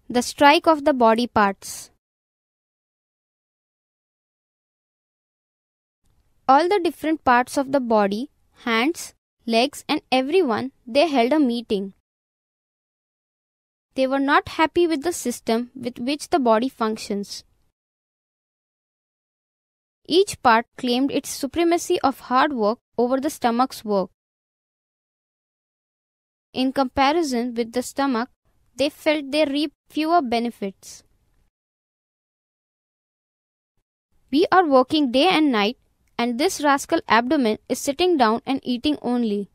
The strike of the body parts. All the different parts of the body, hands, legs and everyone, they held a meeting. They were not happy with the system with which the body functions. Each part claimed its supremacy of hard work over the stomach's work. In comparison with the stomach, they felt they reaped fewer benefits. We are working day and night, and this rascal abdomen is sitting down and eating only.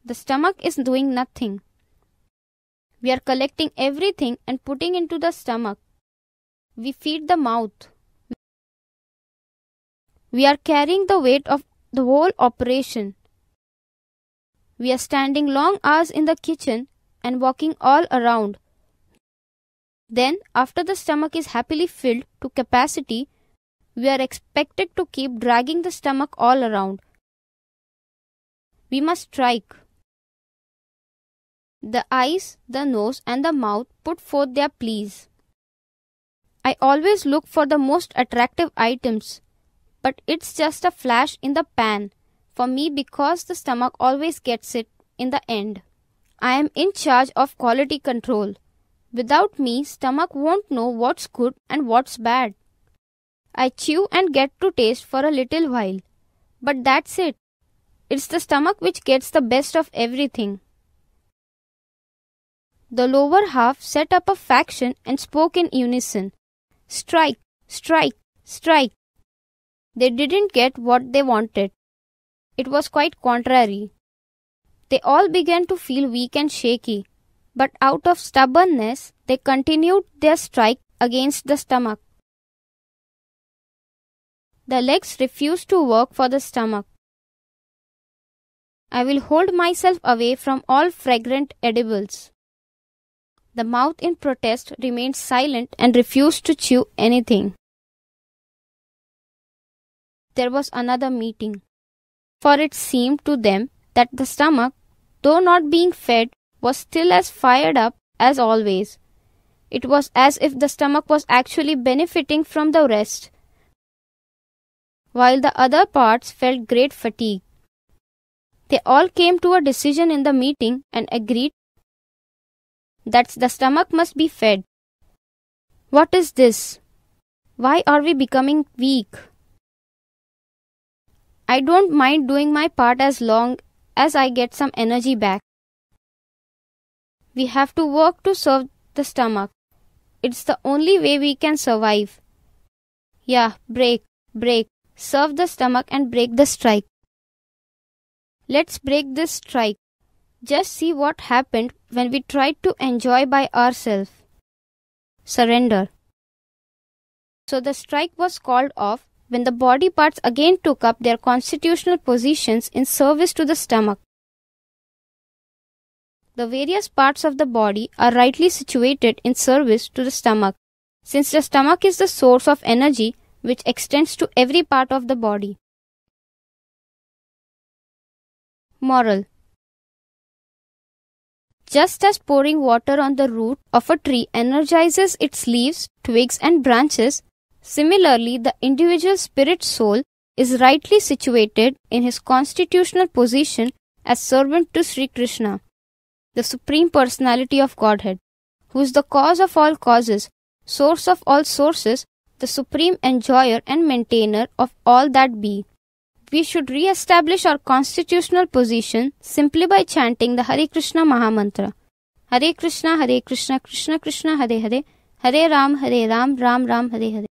The stomach is doing nothing. We are collecting everything and putting into the stomach. We feed the mouth. We are carrying the weight of the whole operation. We are standing long hours in the kitchen and walking all around. Then, after the stomach is happily filled to capacity, we are expected to keep dragging the stomach all around. We must strike. The eyes, the nose and the mouth put forth their pleas. I always look for the most attractive items, but it's just a flash in the pan for me because the stomach always gets it in the end. I am in charge of quality control. Without me, stomach won't know what's good and what's bad. I chew and get to taste for a little while, but that's it. It's the stomach which gets the best of everything. The lower half set up a faction and spoke in unison. Strike, strike, strike. They didn't get what they wanted. It was quite contrary. They all began to feel weak and shaky, but out of stubbornness, they continued their strike against the stomach. The legs refused to work for the stomach. I will hold myself away from all fragrant edibles. The mouth in protest remained silent and refused to chew anything. There was another meeting, for it seemed to them that the stomach, though not being fed, was still as fired up as always. It was as if the stomach was actually benefiting from the rest, while the other parts felt great fatigue. They all came to a decision in the meeting and agreed that the stomach must be fed. What is this? Why are we becoming weak? I don't mind doing my part as long as I get some energy back. We have to work to serve the stomach. It's the only way we can survive. Yeah, break, serve the stomach and break the strike. Let's break this strike. Just see what happened when we tried to enjoy by ourselves. Surrender. So the strike was called off when the body parts again took up their constitutional positions in service to the stomach. The various parts of the body are rightly situated in service to the stomach, since the stomach is the source of energy which extends to every part of the body. Moral. Just as pouring water on the root of a tree energizes its leaves, twigs and branches, similarly the individual spirit soul is rightly situated in his constitutional position as servant to Sri Krishna, the Supreme Personality of Godhead, who is the cause of all causes, source of all sources, the supreme enjoyer and maintainer of all that be. We should re-establish our constitutional position simply by chanting the Hare Krishna Mahamantra. Hare Krishna, Krishna Krishna, Hare Hare, Hare Ram, Ram Ram, Hare Hare.